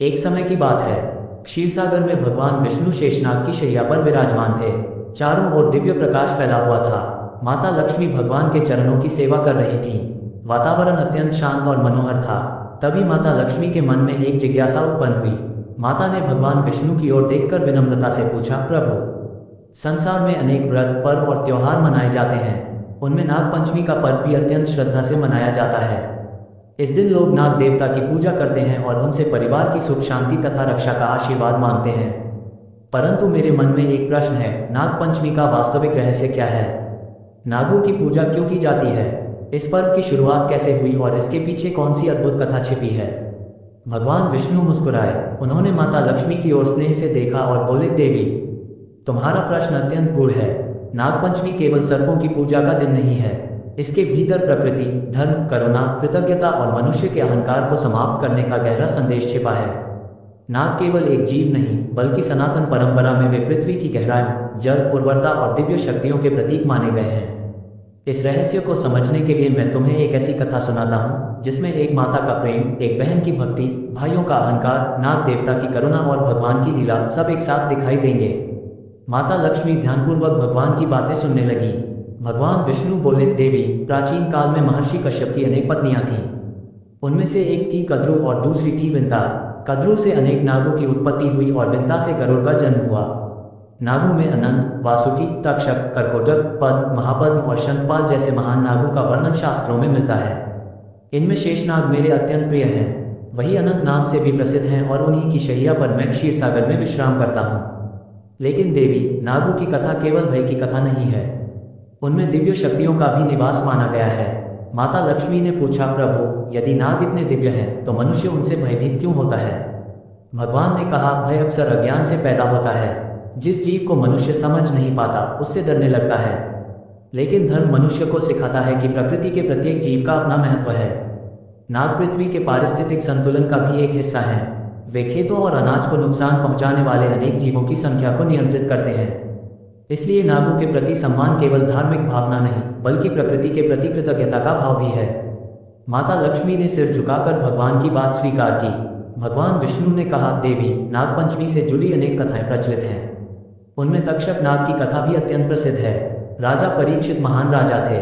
एक समय की बात है। क्षीरसागर में भगवान विष्णु शेषनाग की शैया पर विराजमान थे। चारों ओर दिव्य प्रकाश फैला हुआ था। माता लक्ष्मी भगवान के चरणों की सेवा कर रही थी। वातावरण अत्यंत शांत और मनोहर था। तभी माता लक्ष्मी के मन में एक जिज्ञासा उत्पन्न हुई। माता ने भगवान विष्णु की ओर देखकर विनम्रता से पूछा, प्रभु, संसार में अनेक व्रत, पर्व और त्योहार मनाए जाते हैं। उनमें नाग पंचमी का पर्व भी अत्यंत श्रद्धा से मनाया जाता है। इस दिन लोग नाग देवता की पूजा करते हैं और उनसे परिवार की सुख शांति तथा रक्षा का आशीर्वाद मांगते हैं। परंतु मेरे मन में एक प्रश्न है, नाग पंचमी का वास्तविक रहस्य क्या है? नागों की पूजा क्यों की जाती है? इस पर्व की शुरुआत कैसे हुई और इसके पीछे कौन सी अद्भुत कथा छिपी है? भगवान विष्णु मुस्कुराए। उन्होंने माता लक्ष्मी की ओर स्नेह से देखा और बोले, देवी, तुम्हारा प्रश्न अत्यंत गूढ़ है। नागपंचमी केवल सर्पों की पूजा का दिन नहीं है। इसके भीतर प्रकृति, धर्म, करुणा, कृतज्ञता और मनुष्य के अहंकार को समाप्त करने का गहरा संदेश छिपा है। नाग केवल एक जीव नहीं, बल्कि सनातन परंपरा में वे पृथ्वी की गहराइयों, जल, उर्वरता और दिव्य शक्तियों के प्रतीक माने गए हैं। इस रहस्य को समझने के लिए मैं तुम्हें एक ऐसी कथा सुनाता हूँ जिसमें एक माता का प्रेम, एक बहन की भक्ति, भाइयों का अहंकार, नाग देवता की करुणा और भगवान की लीला सब एक साथ दिखाई देंगे। माता लक्ष्मी ध्यानपूर्वक भगवान की बातें सुनने लगी। भगवान विष्णु बोले, देवी, प्राचीन काल में महर्षि कश्यप की अनेक पत्नियां थीं। उनमें से एक थी कद्रु और दूसरी थी विंता। कद्रु से अनेक नागों की उत्पत्ति हुई और विंता से गरुड़ का जन्म हुआ। नागों में अनंत, वासुकी, तक्षक, कर्कोटक, पद्म, महापद्म और शंखपाल जैसे महान नागों का वर्णन शास्त्रों में मिलता है। इनमें शेषनाग मेरे अत्यंत प्रिय हैं। वही अनंत नाम से भी प्रसिद्ध हैं और उन्हीं की शैया पर मैं क्षीरसागर में विश्राम करता हूँ। लेकिन देवी, नागों की कथा केवल भय की कथा नहीं है। उनमें दिव्य शक्तियों का भी निवास माना गया है। माता लक्ष्मी ने पूछा, प्रभु, यदि नाग इतने दिव्य हैं तो मनुष्य उनसे भयभीत क्यों होता है? भगवान ने कहा, भय अक्सर अज्ञान से पैदा होता है। जिस जीव को मनुष्य समझ नहीं पाता उससे डरने लगता है। लेकिन धर्म मनुष्य को सिखाता है कि प्रकृति के प्रत्येक जीव का अपना महत्व है। नाग पृथ्वी के पारिस्थितिक संतुलन का भी एक हिस्सा है। वे खेतों और अनाज को नुकसान पहुंचाने वाले अनेक जीवों की संख्या को नियंत्रित करते हैं। इसलिए नागों के प्रति सम्मान केवल धार्मिक भावना नहीं, बल्कि प्रकृति के प्रति कृतज्ञता का भाव भी है। माता लक्ष्मी ने सिर झुकाकर भगवान की बात स्वीकार की। भगवान विष्णु ने कहा, देवी, नागपंचमी से जुड़ी अनेक कथाएं प्रचलित हैं। उनमें तक्षक नाग की कथा भी अत्यंत प्रसिद्ध है। राजा परीक्षित महान राजा थे।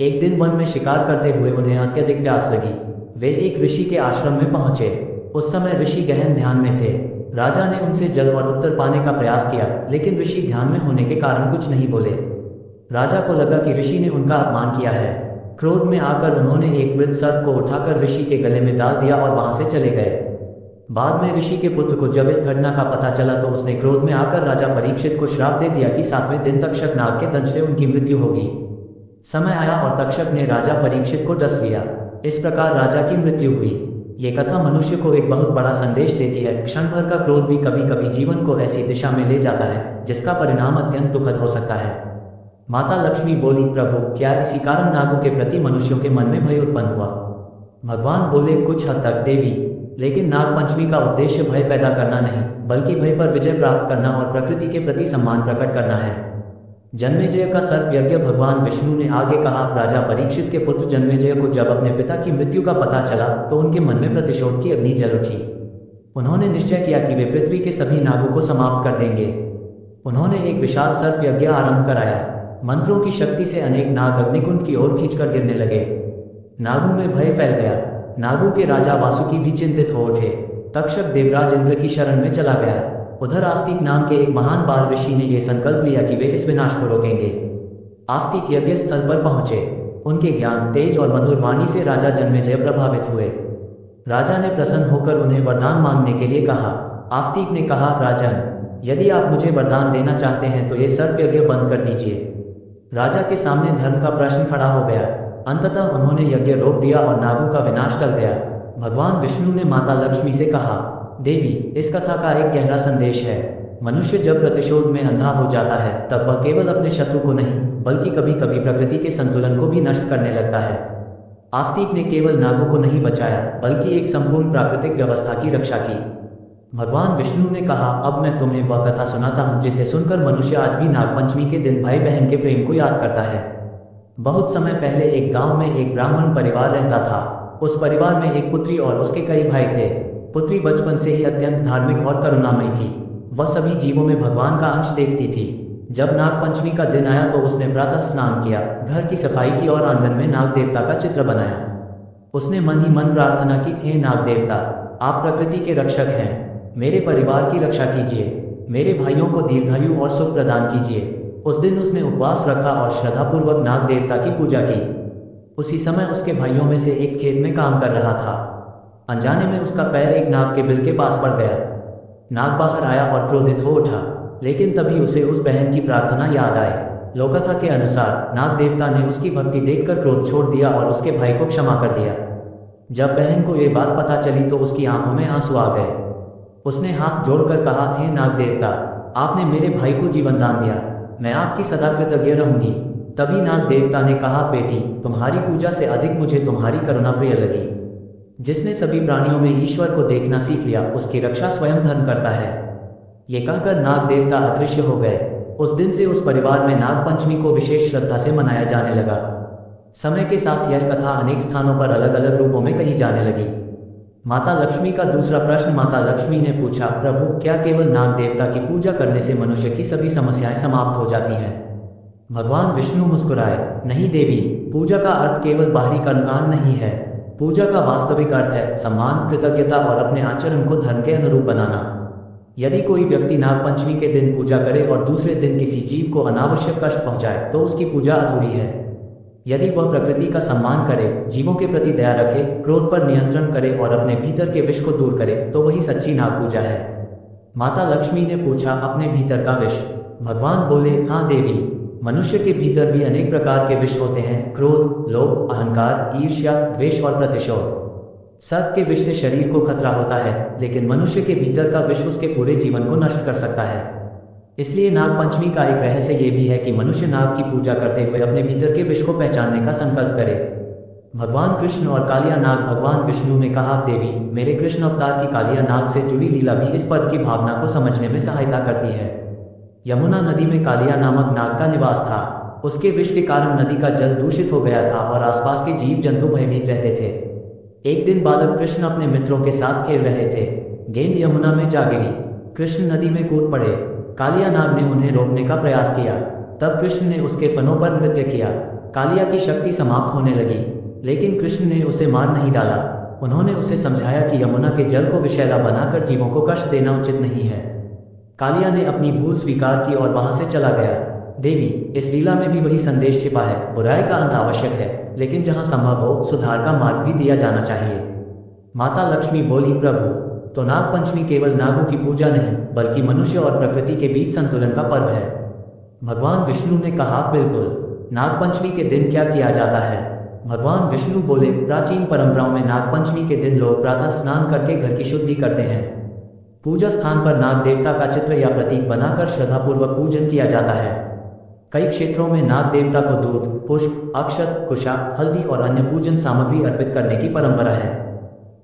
एक दिन वन में शिकार करते हुए उन्हें अत्यधिक प्यास लगी। वे एक ऋषि के आश्रम में पहुंचे। उस समय ऋषि गहन ध्यान में थे। राजा ने उनसे जल और उत्तर पाने का प्रयास किया, लेकिन ऋषि ध्यान में होने के कारण कुछ नहीं बोले। राजा को लगा कि ऋषि ने उनका अपमान किया है। क्रोध में आकर उन्होंने एक मृत सर्प को उठाकर ऋषि के गले में डाल दिया और वहां से चले गए। बाद में ऋषि के पुत्र को जब इस घटना का पता चला तो उसने क्रोध में आकर राजा परीक्षित को श्राप दे दिया कि 7वें दिन तक्षक नाग के दंश से उनकी मृत्यु होगी। समय आया और तक्षक ने राजा परीक्षित को डस लिया। इस प्रकार राजा की मृत्यु हुई। ये कथा मनुष्य को एक बहुत बड़ा संदेश देती है। क्षण भर का क्रोध भी कभी कभी जीवन को ऐसी दिशा में ले जाता है जिसका परिणाम अत्यंत दुखद हो सकता है। माता लक्ष्मी बोली, प्रभु, क्या इसी कारण नागों के प्रति मनुष्यों के मन में भय उत्पन्न हुआ? भगवान बोले, कुछ हद तक देवी, लेकिन नागपंचमी का उद्देश्य भय पैदा करना नहीं, बल्कि भय पर विजय प्राप्त करना और प्रकृति के प्रति सम्मान प्रकट करना है। जन्मेजय का सर्प यज्ञ। भगवान विष्णु ने आगे कहा, राजा परीक्षित के पुत्र जन्मेजय को जब अपने पिता की मृत्यु का पता चला तो उनके मन में प्रतिशोध की अग्नि जल उठी। उन्होंने निश्चय किया कि वे पृथ्वी के सभी नागों को समाप्त कर देंगे। उन्होंने एक विशाल सर्प यज्ञ आरंभ कराया। मंत्रों की शक्ति से अनेक नाग अग्निकुंड की ओर खींचकर गिरने लगे। नागों में भय फैल गया। नागों के राजा वासुकी भी चिंतित हो उठे। तक्षक देवराज इंद्र की शरण में चला गया। उधर आस्तिक नाम के एक महान बाल ऋषि ने यह संकल्प लिया कि वे इस विनाश को रोकेंगे। आस्तिक यज्ञ स्थल पर पहुंचे। उनके ज्ञान, तेज और मधुर वाणी से राजा जन्मेजय प्रभावित हुए। राजा ने प्रसन्न होकर उन्हें वरदान मांगने के लिए कहा। आस्तिक ने कहा, राजन, यदि आप मुझे वरदान देना चाहते हैं तो ये सर्प यज्ञ बंद कर दीजिए। राजा के सामने धर्म का प्रश्न खड़ा हो गया। अंततः उन्होंने यज्ञ रोक दिया और नागों का विनाश टल गया। भगवान विष्णु ने माता लक्ष्मी से कहा, देवी, इस कथा का एक गहरा संदेश है। मनुष्य जब प्रतिशोध में अंधा हो जाता है तब वह केवल अपने शत्रु को नहीं, बल्कि कभी कभी प्रकृति के संतुलन को भी नष्ट करने लगता है। आस्तिक ने केवल नागों को नहीं बचाया, बल्कि एक संपूर्ण प्राकृतिक व्यवस्था की रक्षा की। भगवान विष्णु ने कहा, अब मैं तुम्हें वह कथा सुनाता हूँ जिसे सुनकर मनुष्य आज भी नागपंचमी के दिन भाई बहन के प्रेम को याद करता है। बहुत समय पहले एक गांव में एक ब्राह्मण परिवार रहता था। उस परिवार में एक पुत्री और उसके कई भाई थे। पुत्री बचपन से ही अत्यंत धार्मिक और करुणामयी थी। वह सभी जीवों में भगवान का अंश देखती थी। जब नागपंचमी का दिन आया तो उसने प्रातः स्नान किया, घर की सफाई की और आंगन में नाग देवता का चित्र बनाया। उसने मन ही मन प्रार्थना की, हे नाग देवता, आप प्रकृति के रक्षक हैं, मेरे परिवार की रक्षा कीजिए, मेरे भाइयों को दीर्घायु और सुख प्रदान कीजिए। उस दिन उसने उपवास रखा और श्रद्धापूर्वक नाग देवता की पूजा की। उसी समय उसके भाइयों में से एक खेत में काम कर रहा था। अनजाने में उसका पैर एक नाग के बिल के पास पड़ गया। नाग बाहर आया और क्रोधित हो उठा, लेकिन तभी उसे उस बहन की प्रार्थना याद आई। लोककथा के अनुसार नाग देवता ने उसकी भक्ति देखकर क्रोध छोड़ दिया और उसके भाई को क्षमा कर दिया। जब बहन को ये बात पता चली तो उसकी आंखों में आंसू आ गए। उसने हाथ जोड़कर कहा, हे नाग देवता, आपने मेरे भाई को जीवन दान दिया, मैं आपकी सदा कृतज्ञ रहूंगी। तभी नाग देवता ने कहा, बेटी, तुम्हारी पूजा से अधिक मुझे तुम्हारी करुणा प्रिय लगी। जिसने सभी प्राणियों में ईश्वर को देखना सीख लिया, उसकी रक्षा स्वयं धर्म करता है। ये कहकर नाग देवता अदृश्य हो गए। उस दिन से उस परिवार में नागपंचमी को विशेष श्रद्धा से मनाया जाने लगा। समय के साथ यह कथा अनेक स्थानों पर अलग अलग रूपों में कही जाने लगी। माता लक्ष्मी का दूसरा प्रश्न। माता लक्ष्मी ने पूछा, प्रभु, क्या केवल नाग देवता की पूजा करने से मनुष्य की सभी समस्याएं समाप्त हो जाती हैं? भगवान विष्णु मुस्कुराए, नहीं देवी, पूजा का अर्थ केवल बाहरी कर्मकांड नहीं है। पूजा का वास्तविक अर्थ है सम्मान, कृतज्ञता और अपने आचरण को धर्म के अनुरूप बनाना। यदि कोई व्यक्ति नागपंचमी के दिन पूजा करे और दूसरे दिन किसी जीव को अनावश्यक कष्ट पहुंचाए तो उसकी पूजा अधूरी है। यदि वह प्रकृति का सम्मान करे, जीवों के प्रति दया रखे, क्रोध पर नियंत्रण करे और अपने भीतर के विष को दूर करे तो वही सच्ची नाग पूजा है। माता लक्ष्मी ने पूछा, अपने भीतर का विष? भगवान बोले, हाँ देवी, मनुष्य के भीतर भी अनेक प्रकार के विष होते हैं। क्रोध, लोभ, अहंकार, ईर्ष्या, द्वेष और प्रतिशोध। सर्प के विष से शरीर को खतरा होता है, लेकिन मनुष्य के भीतर का विष उसके पूरे जीवन को नष्ट कर सकता है। इसलिए नागपंचमी का एक रहस्य ये भी है कि मनुष्य नाग की पूजा करते हुए अपने भीतर के विष को पहचानने का संकल्प करे। भगवान कृष्ण और कालिया नाग। भगवान विष्णु ने कहा, देवी, मेरे कृष्ण अवतार की कालिया नाग से जुड़ी लीला भी इस पर्व की भावना को समझने में सहायता करती है। यमुना नदी में कालिया नामक नाग का निवास था। उसके विष के कारण नदी का जल दूषित हो गया था और आसपास के जीव जंतु भयभीत रहते थे। एक दिन बालक कृष्ण अपने मित्रों के साथ खेल रहे थे। गेंद यमुना में जा गिरी। कृष्ण नदी में कूद पड़े। कालिया नाग ने उन्हें रोकने का प्रयास किया। तब कृष्ण ने उसके फनों पर नृत्य किया। कालिया की शक्ति समाप्त होने लगी, लेकिन कृष्ण ने उसे मार नहीं डाला। उन्होंने उसे समझाया कि यमुना के जल को विषैला बनाकर जीवों को कष्ट देना उचित नहीं है। कालिया ने अपनी भूल स्वीकार की और वहां से चला गया। देवी, इस लीला में भी वही संदेश छिपा है, बुराई का अंत आवश्यक है, लेकिन जहां संभव हो सुधार का मार्ग भी दिया जाना चाहिए। माता लक्ष्मी बोली, प्रभु, तो नागपंचमी केवल नागों की पूजा नहीं बल्कि मनुष्य और प्रकृति के बीच संतुलन का पर्व है। भगवान विष्णु ने कहा, बिल्कुल। नागपंचमी के दिन क्या किया जाता है? भगवान विष्णु बोले, प्राचीन परंपराओं में नागपंचमी के दिन लोग प्रातः स्नान करके घर की शुद्धि करते हैं। पूजा स्थान पर नाग देवता का चित्र या प्रतीक बनाकर श्रद्धापूर्वक पूजन किया जाता है। कई क्षेत्रों में नाग देवता को दूध, पुष्प, अक्षत, कुशा, हल्दी और अन्य पूजन सामग्री अर्पित करने की परंपरा है।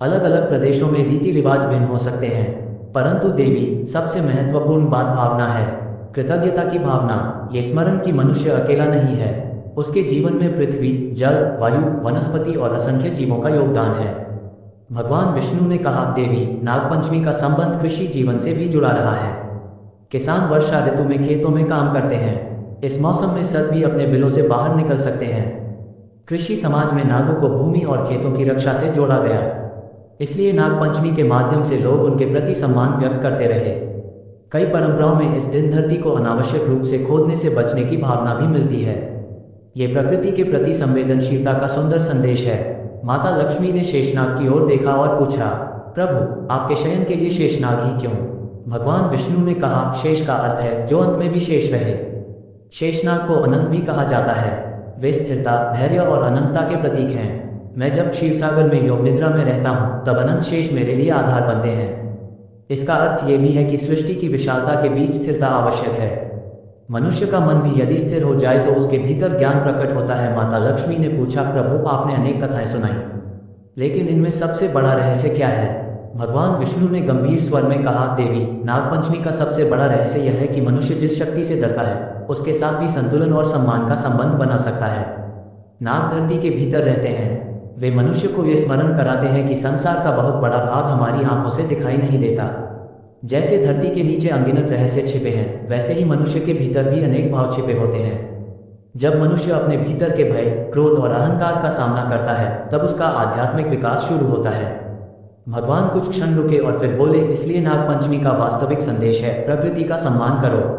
अलग अलग प्रदेशों में रीति रिवाज भिन्न हो सकते हैं, परंतु देवी, सबसे महत्वपूर्ण बात भावना है, कृतज्ञता की भावना। ये स्मरण कि मनुष्य अकेला नहीं है, उसके जीवन में पृथ्वी, जल, वायु, वनस्पति और असंख्य जीवों का योगदान है। भगवान विष्णु ने कहा, देवी, नागपंचमी का संबंध कृषि जीवन से भी जुड़ा रहा है। किसान वर्षा ऋतु में खेतों में काम करते हैं। इस मौसम में सर्प भी अपने बिलों से बाहर निकल सकते हैं। कृषि समाज में नागों को भूमि और खेतों की रक्षा से जोड़ा गया, इसलिए नागपंचमी के माध्यम से लोग उनके प्रति सम्मान व्यक्त करते रहे। कई परंपराओं में इस दिन धरती को अनावश्यक रूप से खोदने से बचने की भावना भी मिलती है। ये प्रकृति के प्रति संवेदनशीलता का सुंदर संदेश है। माता लक्ष्मी ने शेषनाग की ओर देखा और पूछा, प्रभु, आपके शयन के लिए शेषनाग ही क्यों? भगवान विष्णु ने कहा, शेष का अर्थ है जो अंत में भी शेष रहे। शेषनाग को अनंत भी कहा जाता है। वे स्थिरता, धैर्य और अनंतता के प्रतीक हैं। मैं जब क्षीरसागर में योग निद्रा में रहता हूँ तब अनंत शेष मेरे लिए आधार बनते हैं। इसका अर्थ ये भी है कि सृष्टि की विशालता के बीच स्थिरता आवश्यक है। मनुष्य का मन भी यदि स्थिर हो जाए तो उसके भीतर ज्ञान प्रकट होता है। माता लक्ष्मी ने पूछा, प्रभु, आपने अनेक कथाएं सुनाई, लेकिन इनमें सबसे बड़ा रहस्य क्या है? भगवान विष्णु ने गंभीर स्वर में कहा, देवी, नागपंचमी का सबसे बड़ा रहस्य यह है कि मनुष्य जिस शक्ति से डरता है उसके साथ भी संतुलन और सम्मान का संबंध बना सकता है। नाग धरती के भीतर रहते हैं, वे मनुष्य को ये स्मरण कराते हैं कि संसार का बहुत बड़ा भाग हमारी आंखों से दिखाई नहीं देता। जैसे धरती के नीचे अनगिनत रहस्य छिपे हैं, वैसे ही मनुष्य के भीतर भी अनेक भाव छिपे होते हैं। जब मनुष्य अपने भीतर के भय, क्रोध और अहंकार का सामना करता है, तब उसका आध्यात्मिक विकास शुरू होता है। भगवान कुछ क्षण रुके और फिर बोले, इसलिए नागपंचमी का वास्तविक संदेश है, प्रकृति का सम्मान करो,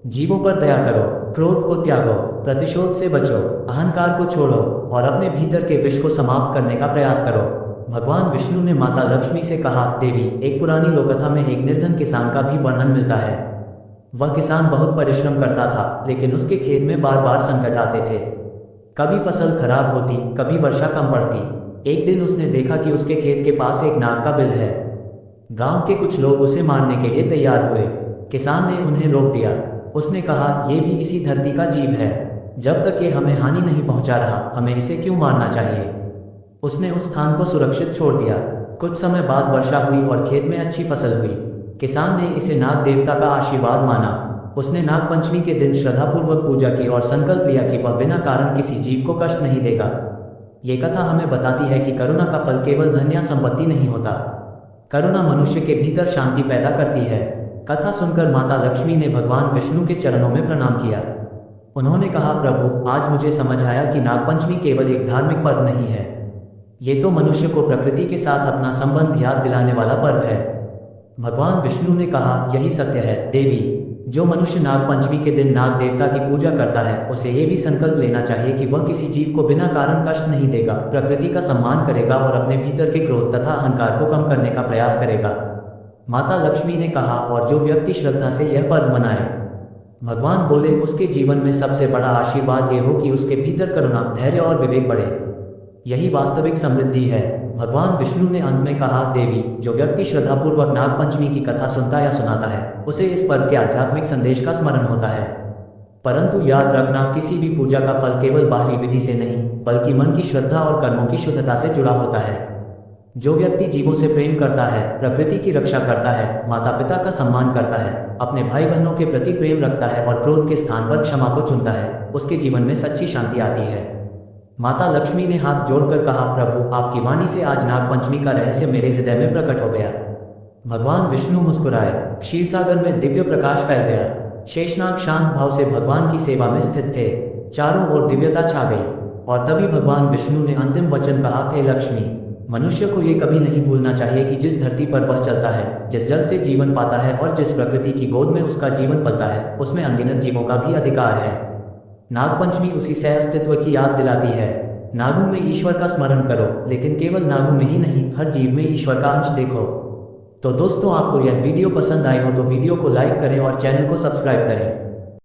जीवों पर दया करो, क्रोध को त्यागो, प्रतिशोध से बचो, अहंकार को छोड़ो और अपने भीतर के विष को समाप्त करने का प्रयास करो। भगवान विष्णु ने माता लक्ष्मी से कहा, देवी, एक पुरानी लोककथा में एक निर्धन किसान का भी वर्णन मिलता है। वह किसान बहुत परिश्रम करता था, लेकिन उसके खेत में बार बार संकट आते थे। कभी फसल खराब होती, कभी वर्षा कम पड़ती। एक दिन उसने देखा कि उसके खेत के पास एक नाग का बिल है। गांव के कुछ लोग उसे मारने के लिए तैयार हुए। किसान ने उन्हें रोक दिया। उसने कहा, ये भी इसी धरती का जीव है, जब तक ये हमें हानि नहीं पहुंचा रहा, हमें इसे क्यों मारना चाहिए। उसने उस स्थान को सुरक्षित छोड़ दिया। कुछ समय बाद वर्षा हुई और खेत में अच्छी फसल हुई। किसान ने इसे नाग देवता का आशीर्वाद माना। उसने नागपंचमी के दिन श्रद्धापूर्वक पूजा की और संकल्प लिया कि वह बिना कारण किसी जीव को कष्ट नहीं देगा। ये कथा हमें बताती है कि करुणा का फल केवल धन या संपत्ति नहीं होता। करुणा मनुष्य के भीतर शांति पैदा करती है। कथा सुनकर माता लक्ष्मी ने भगवान विष्णु के चरणों में प्रणाम किया। उन्होंने कहा, प्रभु, आज मुझे समझ आया कि नागपंचमी केवल एक धार्मिक पर्व नहीं है, ये तो मनुष्य को प्रकृति के साथ अपना संबंध याद दिलाने वाला पर्व है। भगवान विष्णु ने कहा, यही सत्य है देवी। जो मनुष्य नागपंचमी के दिन नाग देवता की पूजा करता है, उसे ये भी संकल्प लेना चाहिए कि वह किसी जीव को बिना कारण कष्ट नहीं देगा, प्रकृति का सम्मान करेगा और अपने भीतर के क्रोध तथा अहंकार को कम करने का प्रयास करेगा। माता लक्ष्मी ने कहा, और जो व्यक्ति श्रद्धा से यह पर्व मनाए, भगवान बोले, उसके जीवन में सबसे बड़ा आशीर्वाद ये हो कि उसके भीतर करुणा, धैर्य और विवेक बढ़े। यही वास्तविक समृद्धि है। भगवान विष्णु ने अंत में कहा, देवी, जो व्यक्ति श्रद्धापूर्वक नागपंचमी की कथा सुनता या सुनाता है, उसे इस पर्व के आध्यात्मिक संदेश का स्मरण होता है। परंतु याद रखना, किसी भी पूजा का फल केवल बाहरी विधि से नहीं, बल्कि मन की श्रद्धा और कर्मों की शुद्धता से जुड़ा होता है। जो व्यक्ति जीवों से प्रेम करता है, प्रकृति की रक्षा करता है, माता पिता का सम्मान करता है, अपने भाई बहनों के प्रति प्रेम रखता है और क्रोध के स्थान पर क्षमा को चुनता है, उसके जीवन में सच्ची शांति आती है। माता लक्ष्मी ने हाथ जोड़कर कहा, प्रभु, आपकी वाणी से आज नागपंचमी का रहस्य मेरे हृदय में प्रकट हो गया। भगवान विष्णु मुस्कुराए। क्षीरसागर में दिव्य प्रकाश फैल गया। शेषनाग शांत भाव से भगवान की सेवा में स्थित थे। चारों ओर दिव्यता छा गई और तभी भगवान विष्णु ने अंतिम वचन कहा, हे लक्ष्मी, मनुष्य को ये कभी नहीं भूलना चाहिए कि जिस धरती पर वह चलता है, जिस जल से जीवन पाता है और जिस प्रकृति की गोद में उसका जीवन पलता है, उसमें अनगिनत जीवों का भी अधिकार है। नागपंचमी उसी सह अस्तित्व की याद दिलाती है। नागों में ईश्वर का स्मरण करो, लेकिन केवल नागों में ही नहीं, हर जीव में ईश्वर का अंश देखो। तो दोस्तों, आपको यह वीडियो पसंद आई हो तो वीडियो को लाइक करें और चैनल को सब्सक्राइब करें।